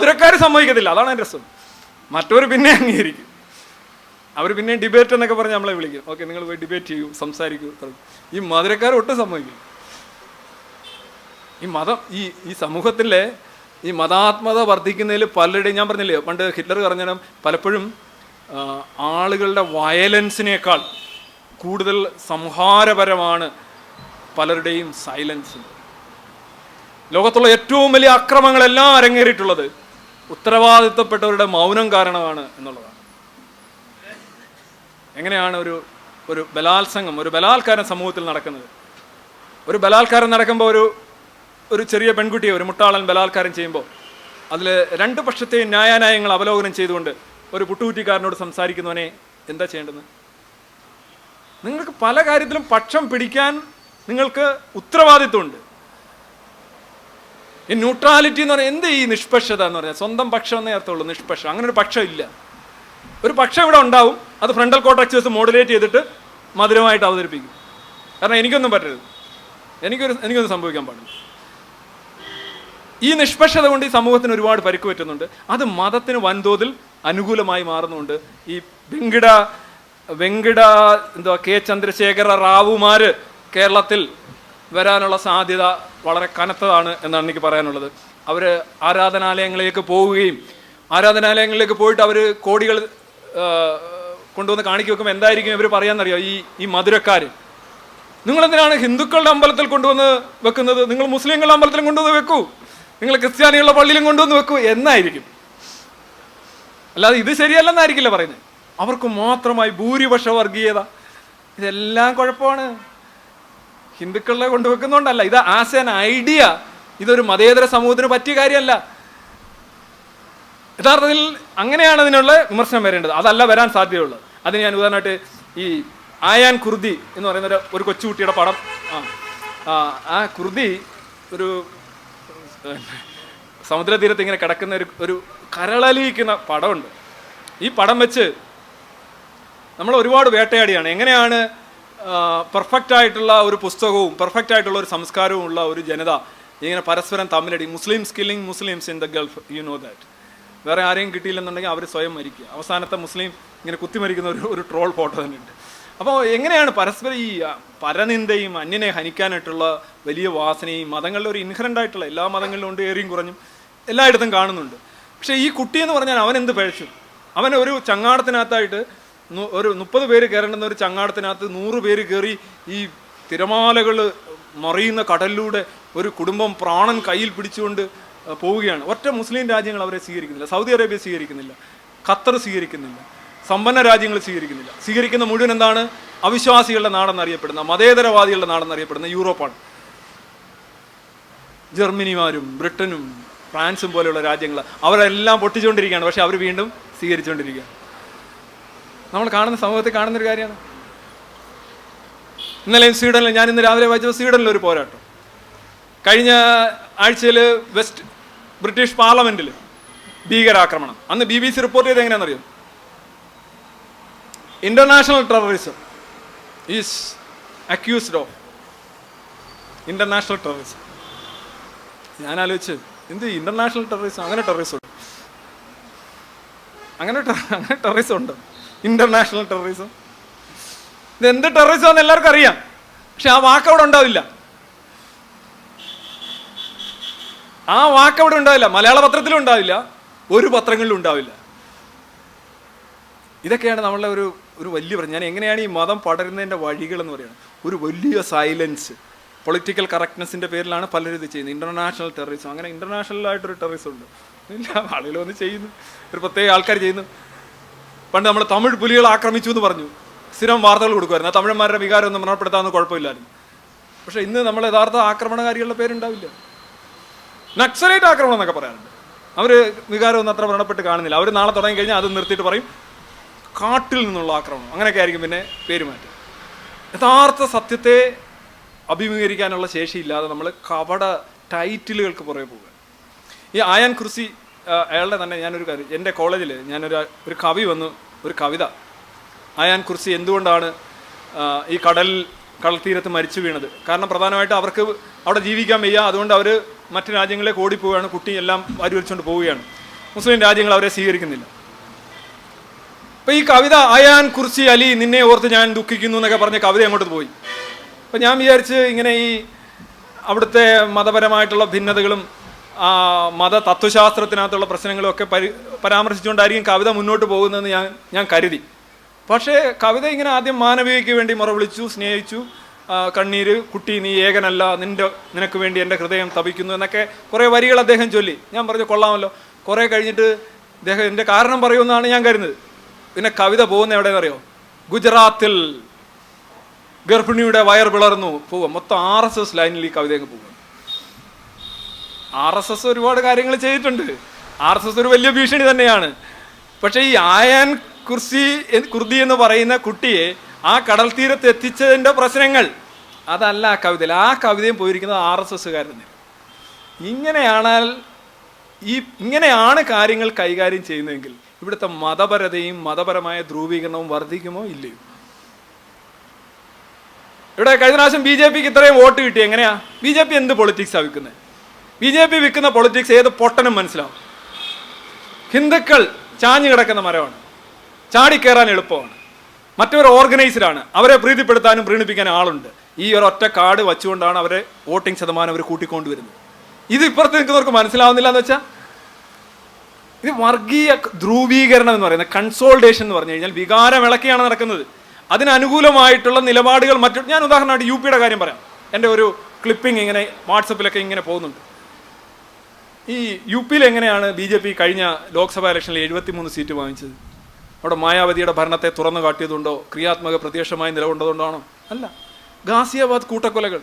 മധുരക്കാർ സമ്മതിക്കത്തില്ല, അതാണ് എൻ്റെ രസം. മറ്റവർ പിന്നെ അംഗീകരിക്കും. അവർ പിന്നെ ഡിബേറ്റ് എന്നൊക്കെ പറഞ്ഞ് നമ്മളെ വിളിക്കും. ഓക്കെ, നിങ്ങൾ പോയി ഡിബേറ്റ് ചെയ്യൂ, സംസാരിക്കൂ. ഈ മധുരക്കാർ ഒട്ടും സമ്മതിക്കും. ഈ മതം ഈ സമൂഹത്തിലെ ഈ മതാത്മത വർദ്ധിക്കുന്നതിൽ പലരുടെയും, ഞാൻ പറഞ്ഞില്ലേ പണ്ട് ഹിറ്റ്ലർ പറഞ്ഞാൽ പലപ്പോഴും ആളുകളുടെ വയലൻസിനേക്കാൾ കൂടുതൽ സംഹാരപരമാണ് പലരുടെയും സൈലൻസ്. ലോകത്തുള്ള ഏറ്റവും വലിയ അക്രമങ്ങളെല്ലാം അരങ്ങേറിയിട്ടുള്ളത് ഉത്തരവാദിത്തപ്പെട്ടവരുടെ മൗനം കാരണമാണ് എന്നുള്ളതാണ്. എങ്ങനെയാണ് ഒരു ബലാത്സംഗം, ഒരു ബലാത്കാരം സമൂഹത്തിൽ നടക്കുന്നത്? ഒരു ബലാത്കാരം നടക്കുമ്പോൾ ഒരു ചെറിയ പെൺകുട്ടിയെ ഒരു മുട്ടാളൻ ബലാത്കാരം ചെയ്യുമ്പോൾ അതിൽ രണ്ട് പക്ഷത്തെയും ന്യായാന്യായങ്ങൾ അവലോകനം ചെയ്തുകൊണ്ട് ഒരു പുട്ടുകുറ്റിക്കാരനോട് സംസാരിക്കുന്നവനെ എന്താ ചെയ്യേണ്ടത്? നിങ്ങൾക്ക് പല കാര്യത്തിലും പക്ഷം പിടിക്കാൻ നിങ്ങൾക്ക് ഉത്തരവാദിത്വമുണ്ട്. ഈ ന്യൂട്രാലിറ്റി എന്ന് പറഞ്ഞാൽ എന്ത്? ഈ നിഷ്പക്ഷത എന്ന് പറഞ്ഞാൽ സ്വന്തം പക്ഷം എന്നേ അർത്ഥമുള്ളൂ. നിഷ്പക്ഷം, അങ്ങനെ ഒരു പക്ഷം ഇല്ല. ഒരു പക്ഷം ഇവിടെ ഉണ്ടാവും, അത് ഫ്രണ്ടൽ കോർട്ടക്സ് മോഡുലേറ്റ് ചെയ്തിട്ട് മധുരമായിട്ട് അവതരിപ്പിക്കും. കാരണം എനിക്കൊന്നും പറ്റരുത്, എനിക്കൊന്നും സംഭവിക്കാൻ പാടില്ല. ഈ നിഷ്പക്ഷത കൊണ്ട് ഈ സമൂഹത്തിന് ഒരുപാട് പരിക്ക് പറ്റുന്നുണ്ട്. അത് മതത്തിന് വൻതോതിൽ അനുകൂലമായി മാറുന്നുണ്ട്. ഈ വെങ്കിട കെ ചന്ദ്രശേഖര റാവുമാര് കേരളത്തിൽ വരാനുള്ള സാധ്യത വളരെ കനത്തതാണ് എന്നാണ് എനിക്ക് പറയാനുള്ളത്. അവർ ആരാധനാലയങ്ങളിലേക്ക് പോവുകയും ആരാധനാലയങ്ങളിലേക്ക് പോയിട്ട് അവർ കോടികൾ കൊണ്ടുവന്ന് കാണിച്ചു വെക്കുമ്പോൾ എന്തായിരിക്കും ഇവർ പറയാമെന്നറിയോ? ഈ മധുരക്കാർ, നിങ്ങളെന്തിനാണ് ഹിന്ദുക്കളുടെ അമ്പലത്തിൽ കൊണ്ടുവന്ന് വെക്കുന്നത്? നിങ്ങൾ മുസ്ലിങ്ങളുടെ അമ്പലത്തിലും കൊണ്ടുവന്ന് വെക്കൂ, നിങ്ങൾ ക്രിസ്ത്യാനികളുടെ പള്ളിയിലും കൊണ്ടുവന്ന് വെക്കൂ എന്നായിരിക്കും. അല്ലാതെ ഇത് ശരിയല്ലെന്നായിരിക്കില്ല പറയുന്നത്. അവർക്ക് മാത്രമായി ഭൂരിപക്ഷ വർഗീയത, ഇതെല്ലാം കുഴപ്പമാണ്. ഹിന്ദുക്കളെ കൊണ്ടുവെക്കുന്നുണ്ടല്ല, ഇത് ആസ് ആൻ ഐഡിയ ഇതൊരു മതേതര സമൂഹത്തിന് പറ്റിയ കാര്യമല്ല. യഥാർത്ഥത്തിൽ അങ്ങനെയാണ് അതിനുള്ള വിമർശനം വരേണ്ടത്, അതല്ല വരാൻ സാധ്യതയുള്ളത്. അതിന് ഞാൻ ഉദാഹരണമായിട്ട് ഈ ആയാൻ കുർദി എന്ന് പറയുന്ന ഒരു കൊച്ചുകുട്ടിയുടെ പടം, ആ കുർദി ഒരു സമുദ്രതീരത്ത് ഇങ്ങനെ കിടക്കുന്ന ഒരു കരളലിയിക്കുന്ന പടമുണ്ട്. ഈ പടം വെച്ച് നമ്മൾ ഒരുപാട് വേട്ടയാടിയാണ് എങ്ങനെയാണ് പെർഫെക്റ്റ് ആയിട്ടുള്ള ഒരു പുസ്തകവും പെർഫെക്റ്റ് ആയിട്ടുള്ള ഒരു സംസ്കാരവും ഉള്ള ഒരു ജനത ഇങ്ങനെ പരസ്പരം തമ്മിലടി. Muslims killing Muslims in the Gulf, you know that. വേറെ ആരെയും കിട്ടിയില്ലെന്നുണ്ടെങ്കിൽ അവർ സ്വയം മരിക്കുക. അവസാനത്തെ മുസ്ലിം ഇങ്ങനെ കുത്തിമരിക്കുന്ന ഒരു ട്രോൾ ഫോട്ടോ തന്നെ ഉണ്ട്. അപ്പോൾ എങ്ങനെയാണ് പരസ്പരം ഈ പരനിന്ദയും അന്യനെ ഹനിക്കാനായിട്ടുള്ള വലിയ വാസനയും മതങ്ങളിലെ ഒരു ഇൻഹറൻ്റ് ആയിട്ടുള്ള എല്ലാ മതങ്ങളിലും ഉണ്ട്, ഏറിയും കുറഞ്ഞും എല്ലായിടത്തും കാണുന്നുണ്ട്. പക്ഷേ ഈ കുട്ടി എന്ന് പറഞ്ഞാൽ അവൻ എന്ത് പഴച്ചു? അവൻ ഒരു ചങ്ങാടത്തിനകത്തായിട്ട് ഒരു 30 പേര് കയറേണ്ടുന്ന ഒരു ചങ്ങാടത്തിനകത്ത് 100 പേര് കയറി ഈ തിരമാലകൾ മറിയുന്ന കടലിലൂടെ ഒരു കുടുംബം പ്രാണൻ കയ്യിൽ പിടിച്ചുകൊണ്ട് പോവുകയാണ്. ഒറ്റ മുസ്ലിം രാജ്യങ്ങൾ അവരെ സ്വീകരിക്കുന്നില്ല. സൗദി അറേബ്യ സ്വീകരിക്കുന്നില്ല, ഖത്തർ സ്വീകരിക്കുന്നില്ല, സമ്പന്ന രാജ്യങ്ങൾ സ്വീകരിക്കുന്നില്ല. സ്വീകരിക്കുന്ന മുഴുവൻ എന്താണ്? അവിശ്വാസികളുടെ നാടെന്നറിയപ്പെടുന്ന, മതേതരവാദികളുടെ നാടെന്നറിയപ്പെടുന്ന യൂറോപ്പാണ്. ജർമ്മനിമാരും ബ്രിട്ടനും ഫ്രാൻസും പോലെയുള്ള രാജ്യങ്ങൾ അവരെല്ലാം പൊട്ടിച്ചുകൊണ്ടിരിക്കുകയാണ്. പക്ഷെ അവർ വീണ്ടും സ്വീകരിച്ചുകൊണ്ടിരിക്കുകയാണ്. നമ്മൾ കാണുന്ന സമൂഹത്തിൽ കാണുന്നൊരു കാര്യമാണ്. ഇന്നലെ സ്വീഡനിൽ, ഞാൻ ഇന്ന് രാവിലെ വായിച്ചത് സ്വീഡനിലൊരു പോരാട്ടം. കഴിഞ്ഞ ആഴ്ചയിൽ ബ്രിട്ടീഷ് പാർലമെന്റിൽ ഭീകരാക്രമണം. അന്ന് BBC റിപ്പോർട്ട് ചെയ്ത് എങ്ങനെയാണെന്നറിയോ? International terrorism is accused of international terrorism. ഞാൻ ആലോചിച്ച്, എന്ത് ഇന്റർനാഷണൽ ടെററിസം? അങ്ങനെ ടെററിസം ഉണ്ട്? അങ്ങനെ ടെററിസം ഉണ്ടോ? International terrorism? ഇത് എന്ത് ടെററിസം എന്ന് എല്ലാവർക്കും അറിയാം, പക്ഷെ ആ വാക്കവിടെ ഉണ്ടാവില്ല. ആ വാക്കവിടെ ഉണ്ടാവില്ല. മലയാള പത്രത്തിലും ഉണ്ടാവില്ല, ഒരു പത്രങ്ങളിലും ഉണ്ടാവില്ല. ഇതൊക്കെയാണ് നമ്മളുടെ ഒരു വലിയ പ്രശ്നം. ഞാൻ എങ്ങനെയാണ് ഈ മതം പടരുന്നതിൻ്റെ വഴികളെന്ന് പറയുന്നത്? ഒരു വലിയ സൈലൻസ്, പൊളിറ്റിക്കൽ കറക്റ്റ്നെസ്സിൻ്റെ പേരിലാണ് പലരും ഇത് ചെയ്യുന്നത്. ഇന്റർനാഷണൽ ടെററിസം, അങ്ങനെ ഇന്റർനാഷണലായിട്ടൊരു ടെററിസം ഉണ്ട് ഇല്ല. ആളുകളൊന്ന് ചെയ്യുന്നു, ഒരു പ്രത്യേക ആൾക്കാർ ചെയ്യുന്നു. പണ്ട് നമ്മൾ തമിഴ് പുലികൾ ആക്രമിച്ചു എന്ന് പറഞ്ഞു സ്ഥിരം വാർത്തകൾ കൊടുക്കുമായിരുന്നു. ആ തമിഴന്മാരുടെ വികാരം ഒന്നും മരണപ്പെടുത്താമെന്ന് കുഴപ്പമില്ലായിരുന്നു. പക്ഷേ ഇന്ന് നമ്മൾ യഥാർത്ഥ ആക്രമണകാരികളുടെ പേരുണ്ടാവില്ല. നക്സലൈറ്റ് ആക്രമണം എന്നൊക്കെ പറയാറുണ്ട്. അവർ വികാരമൊന്നും അത്ര വ്രണപ്പെട്ട് കാണുന്നില്ല. അവർ നാളെ തുടങ്ങി കഴിഞ്ഞാൽ അത് നിർത്തിയിട്ട് പറയും കാട്ടിൽ നിന്നുള്ള ആക്രമണം, അങ്ങനെയൊക്കെ ആയിരിക്കും പിന്നെ പേരുമാറ്റം. യഥാർത്ഥ സത്യത്തെ അഭിമുഖീകരിക്കാനുള്ള ശേഷിയില്ലാതെ നമ്മൾ കപട ടൈറ്റിലുകൾക്ക് പുറകെ പോവുക. ഈ ആയാൻ കുർസി അയാളുടെ തന്നെ ഞാനൊരു കാര്യം, എൻ്റെ കോളേജിൽ ഒരു കവി വന്നു ഒരു കവിത, ആയാൻ കുർസി എന്തുകൊണ്ടാണ് ഈ കടൽത്തീരത്ത് മരിച്ചു വീണത്? കാരണം പ്രധാനമായിട്ട് അവർക്ക് അവിടെ ജീവിക്കാൻ വയ്യ, അതുകൊണ്ട് അവർ മറ്റു രാജ്യങ്ങളിലേക്ക് ഓടിപ്പോവുകയാണ്, കുട്ടി എല്ലാം വാരി വലിച്ചുകൊണ്ട് പോവുകയാണ്. മുസ്ലിം രാജ്യങ്ങൾ അവരെ സ്വീകരിക്കുന്നില്ല. അപ്പം ഈ കവിത അയാൻ കുർസി അലി നിന്നെ ഓർത്ത് ഞാൻ ദുഃഖിക്കുന്നു എന്നൊക്കെ പറഞ്ഞ കവിത അങ്ങോട്ട് പോയി. അപ്പം ഞാൻ വിചാരിച്ച് ഇങ്ങനെ ഈ അവിടുത്തെ മതപരമായിട്ടുള്ള ഭിന്നതകളും മത തത്വശാസ്ത്രത്തിനകത്തുള്ള പ്രശ്നങ്ങളും ഒക്കെ പരാമർശിച്ചുകൊണ്ടായിരിക്കും കവിത മുന്നോട്ട് പോകുന്നതെന്ന് ഞാൻ കരുതി. പക്ഷേ കവിത ഇങ്ങനെ ആദ്യം മാനവികയ്ക്ക് വേണ്ടി മുറവിളിച്ചു, സ്നേഹിച്ചു, കണ്ണീര്, കുട്ടി നീ ഏകനല്ല, നിനക്ക് വേണ്ടി എൻ്റെ ഹൃദയം തപിക്കുന്നു എന്നൊക്കെ കുറേ വരികൾ അദ്ദേഹം ചൊല്ലി. ഞാൻ പറഞ്ഞു കൊള്ളാമല്ലോ. കുറേ കഴിഞ്ഞിട്ട് അദ്ദേഹം എൻ്റെ കാരണം പറയുമെന്നാണ് ഞാൻ കരുതുന്നത്. പിന്നെ കവിത പോകുന്ന എവിടെയെന്നറിയോ? ഗുജറാത്തിൽ ഗർഭിണിയുടെ വയർ പിളർന്നു പോവുക. മൊത്തം RSS ലൈനിൽ ഈ കവിത അങ്ങ് പോകുക. RSS ഒരുപാട് കാര്യങ്ങൾ ചെയ്തിട്ടുണ്ട്. RSS ഒരു വലിയ ഭീഷണി തന്നെയാണ്. പക്ഷേ ഈ ആയാൻ കുർദി എന്ന് പറയുന്ന കുട്ടിയെ ആ കടൽ തീരത്ത് എത്തിച്ചതിൻ്റെ പ്രശ്നങ്ങൾ അതല്ല ആ കവിതയിൽ. ആ കവിതയും പോയിരിക്കുന്നത് RSSകാരന്. ഇങ്ങനെയാണ് കാര്യങ്ങൾ കൈകാര്യം ചെയ്യുന്നതെങ്കിൽ ഇവിടുത്തെ മതപരതയും മതപരമായ ധ്രുവീകരണവും വർദ്ധിക്കുമോ ഇല്ലയോ? ഇവിടെ കഴിഞ്ഞ പ്രാവശ്യം BJPക്ക് ഇത്രയും വോട്ട് കിട്ടി. എങ്ങനെയാ? BJP എന്ത് പൊളിറ്റിക്സാണ് വിൽക്കുന്നത്? BJP വിൽക്കുന്ന പൊളിറ്റിക്സ് ഏത് പൊട്ടനും മനസ്സിലാവും. ഹിന്ദുക്കൾ ചാഞ്ഞു കിടക്കുന്ന മരമാണ്, ചാടിക്കയറാൻ എളുപ്പമാണ്, മറ്റവർ ഓർഗനൈസ്ഡാണ്, അവരെ പ്രീതിപ്പെടുത്താനും പ്രീണിപ്പിക്കാനും ആളുണ്ട്. ഈ ഒരൊറ്റ കാർഡ് വച്ചുകൊണ്ടാണ് അവരെ വോട്ടിംഗ് ശതമാനം അവർ കൂട്ടിക്കൊണ്ടുവരുന്നത്. ഇത് ഇപ്പുറത്ത് നിൽക്കുന്നവർക്ക് മനസ്സിലാവുന്നില്ല എന്ന് വെച്ചാൽ ഇത് വർഗീയ ധ്രുവീകരണം എന്ന് പറയുന്നത്, കൺസോൾട്ടേഷൻ എന്ന് പറഞ്ഞു കഴിഞ്ഞാൽ വികാരമിളക്കിയാണ് നടക്കുന്നത്. അതിനനുകൂലമായിട്ടുള്ള നിലപാടുകൾ ഞാൻ ഉദാഹരണമായിട്ട് UPയുടെ കാര്യം പറയാം. എൻ്റെ ഒരു ക്ലിപ്പിംഗ് ഇങ്ങനെ വാട്സപ്പിലൊക്കെ ഇങ്ങനെ പോകുന്നുണ്ട്. ഈ UPയിൽ എങ്ങനെയാണ് BJP കഴിഞ്ഞ ലോക്സഭാ ഇലക്ഷനിൽ 73 സീറ്റ് വാങ്ങിച്ചത്? അവിടെ മായാവതിയുടെ ഭരണത്തെ തുറന്നു കാട്ടിയതുകൊണ്ടോ ക്രിയാത്മക പ്രത്യക്ഷമായി നിലകൊണ്ടതുകൊണ്ടാണോ? അല്ല. ഗാസിയാബാദ് കൂട്ടക്കൊലകൾ,